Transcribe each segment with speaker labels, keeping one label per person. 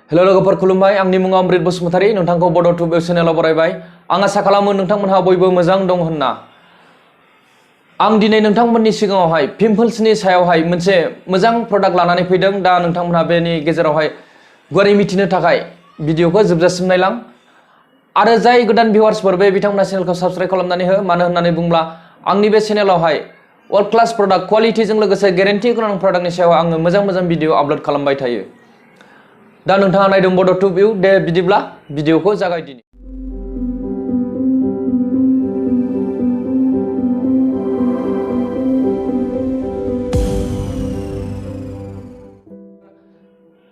Speaker 1: hello लोगोफोर खुलुमबाय आंनि मुङा अमृत बसुमतारी नोंथांखौ बड' टुब चेनेलाव बरायबाय आं आसा खालामो नोंथांमोनहा बयबो मोजां दं होनना आं दिनै नोंथांमोननि सिगाङावहाय पिम्पल्सनि सायावहाय मोनसे मोजां प्रडाक्ट लानानै फैदों दा नोंथांमोनहा बेनि गेजेरावहाय गुवारै मिथिनो थाखाय भिडिअखौ जोबजासिम नायलां आरो जाय गोदान भिउवार्सफोर बे बिथांमोना चेनेलखौ साबस्क्राइब खालामनानै हो मानो होननानै बुंब्ला आंनि बे चेनेलावहाय वर्ल्ड क्लास प्रडाक्ट क्वालिटिजों लोगोसे गेरेन्टि गोनां प्रडाक्टनि सायाव आङो मोजां भिडिअ आपल'ड खालामबाय थायो दा नोंथाङा नायदों बड' टुब भिउ दे बिदिब्ला भिडिअखौ जागायदिनि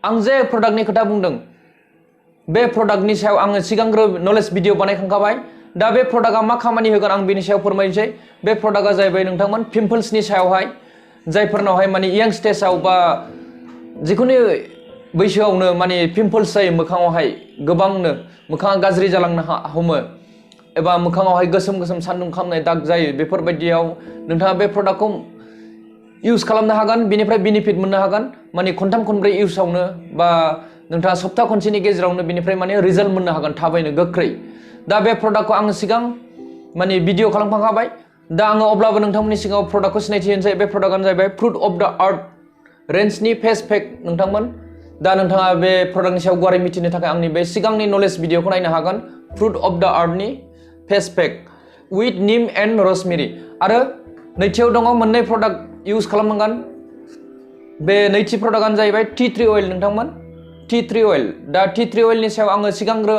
Speaker 1: आं जे प्रडाक्टनि खोथा बुंदों बे प्रडाक्टनि सायाव आङो सिगांग्रो नलेज भिडिअ बानायखांखाबाय दा बे प्रडाक्टआ मा खामानि होगोन आं बेनि सायाव फोरमायनोसै बे प्रडाक्टआ जाहैबाय नोंथांमोन पिम्पल्सनि सायावहाय जायफोरनावहाय माने यंग स्टेजआव बा जिखुनु बैसोआवनो माने पिम्पल्स जायो मोखाङावहाय गोबांनो मोखाङा गाज्रि जालांनो हमो एबा मोखाङावहाय गोसोम सान्दुं खामनाय दाग जायो बेफोरबायदियाव नोंथाङा बे प्रडाक्टखौ इउज खालामनो हागोन बेनिफ्राय बेनिफिट मोननो हागोन माने खनथाम खनब्रै इउजआवनो बा नोंथाङा सप्ता खनसेनि गेजेरावनो बेनिफ्राय माने रिजाल्ट मोननो हागोन थाबैनो गोख्रै दा बे प्रडाक्टखौ आङो सिगां माने भिडिअ खालामखांखाबाय दा आङो अब्लाबो नोंथांमोननि सिगाङाव प्रडाक्टखौ सिनायथि होनोसै बे प्रडाक्टआनो जाहैबाय फ्रुट अफ द आर्थ रेन्जनि फेस पेक नोंथांमोन दा नोंथाङा बे प्रडाक्टनि सायाव गुवारै मिथिनो थाखाय आंनि बे सिगांनि नलेज भिडिअखौ नायनो हागोन फ्रुट अफ द आर्थनि फेस पेक विथ निम एन्ड रसमेरि आरो नैथियाव दङ मोननै प्रडाक्ट इउज खालामनांगोन बे नैथि प्रडाक्टआनो जाहैबाय टि ट्रि अइल नोंथांमोन टि ट्रि अइल दा टि ट्रि अइलनि सायाव आङो सिगांग्रो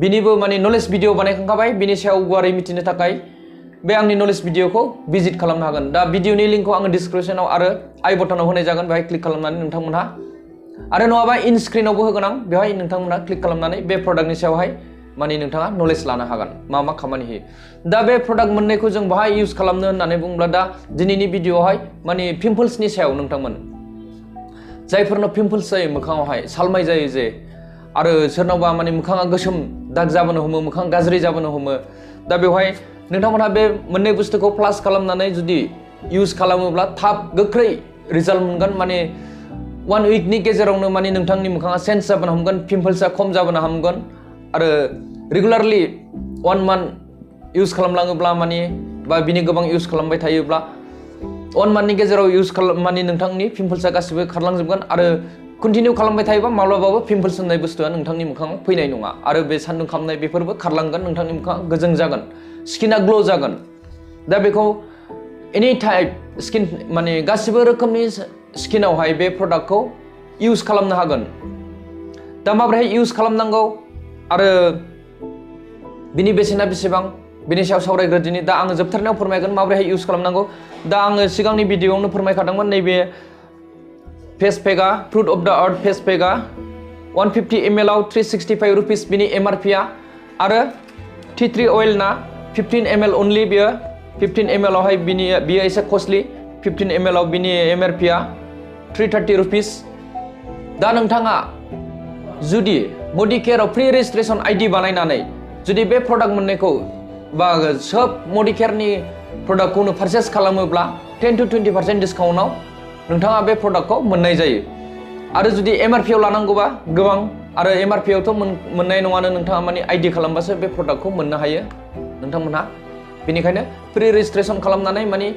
Speaker 1: बिनिबो माने नलेज भिडिअ बानायखांखाबाय बिनि सायाव गुवारै मिथिनो थाखाय बे आंनि नलेज भिडिअखौ भिजिट खालामनो हागोन दा भिडिअनि लिंकखौ आङो डिसक्रिपसनाव आरो आई बटनाव होनाय जागोन बेहाय क्लिक खालामनानै नोंथांमोनहा आरो नङाबा इन स्क्रिनावबो होगोन आं बेवहाय नोंथांमोना क्लिक खालामनानै बे प्रडाक्टनि सायावहाय माने नोंथाङा नलेज लानो हागोन मा खामानि होयो दा बे प्रडाक्ट मोननैखौ जों बाहाय इउज खालामनो होननानै बुङोब्ला दा दिनैनि भिडिअआवहाय माने पिम्पल्सनि सायाव नोंथांमोन जायफोरनाव पिम्पल्स जायो मोखाङावहाय सालमाय जायो जे आरो सोरनावबा माने मोखाङा गोसोम दाग जाबोनो हमो मोखां गाज्रि जाबोनो हमो दा बेवहाय नोंथांमोनहा बे मोननै बुस्थुखौ प्लास खालामनानै जुदि इउज खालामोब्ला थाब गोख्रै रिजाल्ट मोनगोन माने 1 उइकनि गेजेरावनो माने नोंथांनि मोखाङा चेन्ज जाबोनो हमगोन पिम्पल्सआ खम जाबोनो हमगोन आरो रेगुलारलि 1 मान्थ इउज खालामलाङोब्ला माने बा बिनि गोबां इउज खालामबाय थायोब्ला 1 मान्थनि गेजेराव इउज माने नोंथांनि पिम्पल्सआ गासिबो खारलांजोबगोन आरो कन्टिनिउ खालामबाय थायोबा माब्लाबाबो पिम्पल्स होननाय बुस्थुआ नोंथांनि मोखाङाव फैनाय नङा आरो बे सान्दुं खामनाय बेफोरबो खारलांगोन नोंथांनि मोखाङा गोजों जागोन स्किना ग्ल' जागोन दा बेखौ एनि टाइप स्किन माने गासिबो रोखोमनि स्किनावहाय बे प्रडाक्टखौ इउज खालामनो हागोन दा माबोरैहाय इउज खालामनांगौ आरो बिनि बेसेना बेसेबां बिनि सायाव सावरायग्रोदिनि दा आङो जोबथारनायाव फोरमायगोन माबोरैहाय इउज खालामनांगौ दा आङो सिगांनि भिडिअआवनो फोरमायखादोंमोन नैबे फेस पेकआ फ्रुट अफ द आर्थ फेस पेकआ 150 ml आव 365 रुपिस बिनि एमआरपिआ आरो टि ट्रि अइल ना 15 ml अनलि बियो 15 ml आवहाय बियो एसे कस्टलि 15 ml आव बिनि एमआरपिआ 330 रुपिस दा नोंथाङा जुदि मडिकेयाराव प्रि रेजिस्ट्रेसन आइडि बानायनानै जुदि बे प्रडाक्ट मोननायखौ बा सोब मडिकेयारनि प्रडाक्टखौनो पारचेस खालामोब्ला 10 to 20% डिसकाउन्टआव नोंथाङा बे प्रडाक्टखौ मोननाय जायो आरो जुदि एमआरपिआव लानांगौबा गोबां आरो एमआरपिआवथ' मोननाय नङानो नोंथाङा माने आइडि खालामबासो बे प्रडाक्टखौ मोननो हायो नोंथांमोनहा बेनिखायनो प्रि रेजिस्ट्रेसन खालामनानै माने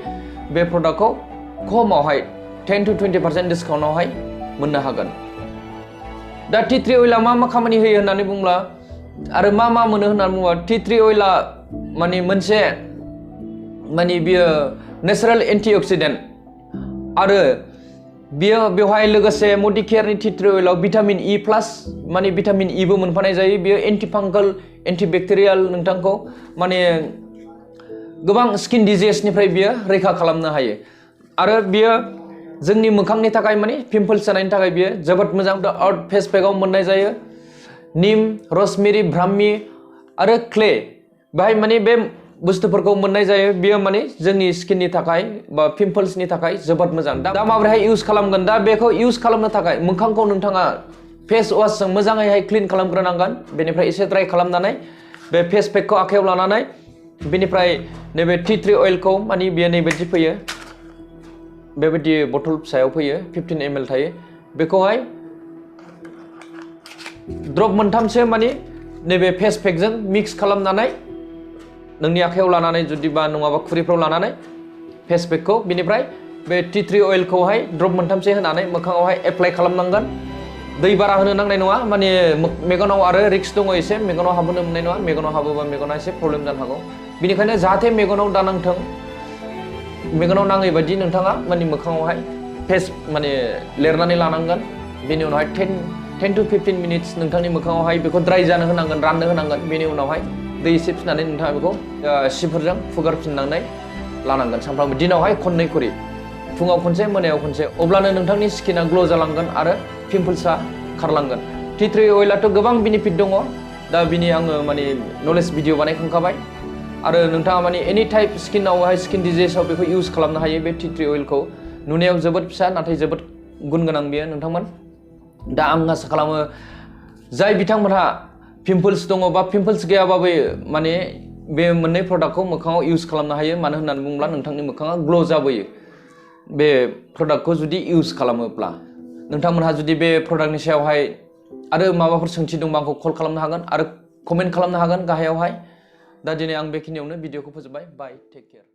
Speaker 1: बे प्रडाक्टखौ खमावहाय 10 to 20% डिसकाउन्टआवहाय मोननो हागोन दा टि ट्रि अइलआ मा खामानि होयो होननानै बुंब्ला आरो मा मोनो होननानै बुङोब्ला टि ट्रि अइलआ माने मोनसे माने बियो नेचारेल एन्टिअक्सिडेन्ट आरो बियो बेवहाय लोगोसे मडिकेयारनि टि ट्रि अइलआव भिटामिन इ प्लास माने भिटामिन इबो मोनफानाय जायो बियो एन्टिफांगल एन्टिबेक्टेरियाल नोंथांखौ माने गोबां स्किन डिजिजनिफ्राय बियो रैखा खालामनो हायो आरो बियो जोंनि मोखांनि थाखाय माने पिम्पल्स जानायनि थाखाय बियो जोबोद मोजां दा आर्थ फेस पेकआव मोननाय जायो निम रसमेरि ब्राह्मि आरो क्ले बेहाय माने बे बुस्थुफोरखौ मोननाय जायो बियो माने जोंनि स्किननि थाखाय बा पिम्पल्सनि थाखाय जोबोद मोजां दा माबोरैहाय इउज खालामगोन दा बेखौ इउज खालामनो थाखाय मोखांखौ नोंथाङा फेस वाशजों मोजाङैहाय क्लिन खालामग्रोनांगोन बेनिफ्राय एसे ड्राइ खालामनानै बे फेस पेकखौ आखायाव लानानै बेनिफ्राय नैबे टि ट्रि अइलखौ माने बियो नैबायदि फैयो बेबायदि बथल फिसायाव फैयो 15 ml थायो बेखौहाय ड्रप मोनथामसो माने नैबे फेस पेकजों मिक्स खालामनानै नोंनि आखायाव लानानै जुदिबा नङाबा खुरिफ्राव लानानै फेस पेकखौ बिनिफ्राय बे टी ट्री अइलखौहाय ड्रप मोनथामसो होनानै मोखाङावहाय एप्लाइ खालामनांगोन दै बारा होनो नांनाय नङा माने मेगनाव आरो रिक्स दङ एसे मेगनाव हाबहोनो मोननाय नङा मेगनाव हाबोबा मेगना एसे प्रब्लेम जानो हागौ बिनिखायनो जाहाथे मेगनाव दानांथों मेगनाव नाङै बायदि नोंथाङा माने मोखाङावहाय फेस माने लिरनानै लानांगोन बेनि उनावहाय 10 to 15 मिनिट्स नोंथांनि मोखाङावहाय बेखौ ड्राइ जानो होनांगोन राननो होनांगोन बेनि उनावहाय दै एसे फिनानै नोंथाङा बेखौ सिफोरजों फुगारफिननानै लानांगोन सानफ्रामबो दिनावहाय खननै खरि फुङाव खनसे मोनायाव खनसे अब्लानो नोंथांनि स्किना ग्ल' जालांगोन आरो पिम्पल्सआ खारलांगोन टी ट्री अइलाथ' गोबां बेनिफिट दङ दा बिनि आङो माने नलेज भिडिअ बानायखांखाबाय आरो नोंथाङा माने एनि टाइप स्किनावहाय स्किन डिजिजआव बेखौ इउज खालामनो हायो बे टी ट्री अइलखौ नुनायाव जोबोद फिसा नाथाय जोबोद गुन गोनां बेयो नोंथांमोन दा आं आसा खालामो जाय बिथांमोनहा पिम्पल्स दङ बा पिम्पल्स गैयाबाबो माने बे मोननै प्रडाक्टखौ मोखाङाव इउज खालामनो हायो मानो होननानै बुङोब्ला नोंथांनि मोखाङा ग्ल' जाबोयो बे प्रडाक्टखौ जुदि इउज खालामोब्ला नोंथांमोनहा जुदि बे प्रडाक्टनि सायावहाय आरो माबाफोर सोंथि दंबा आंखौ कल खालामनो हागोन आरो कमेन्ट खालामनो हागोन गाहायावहाय दा दिनै आं बेखिनियावनो भिडिअखौ फोजोबबाय बाय टेक केयार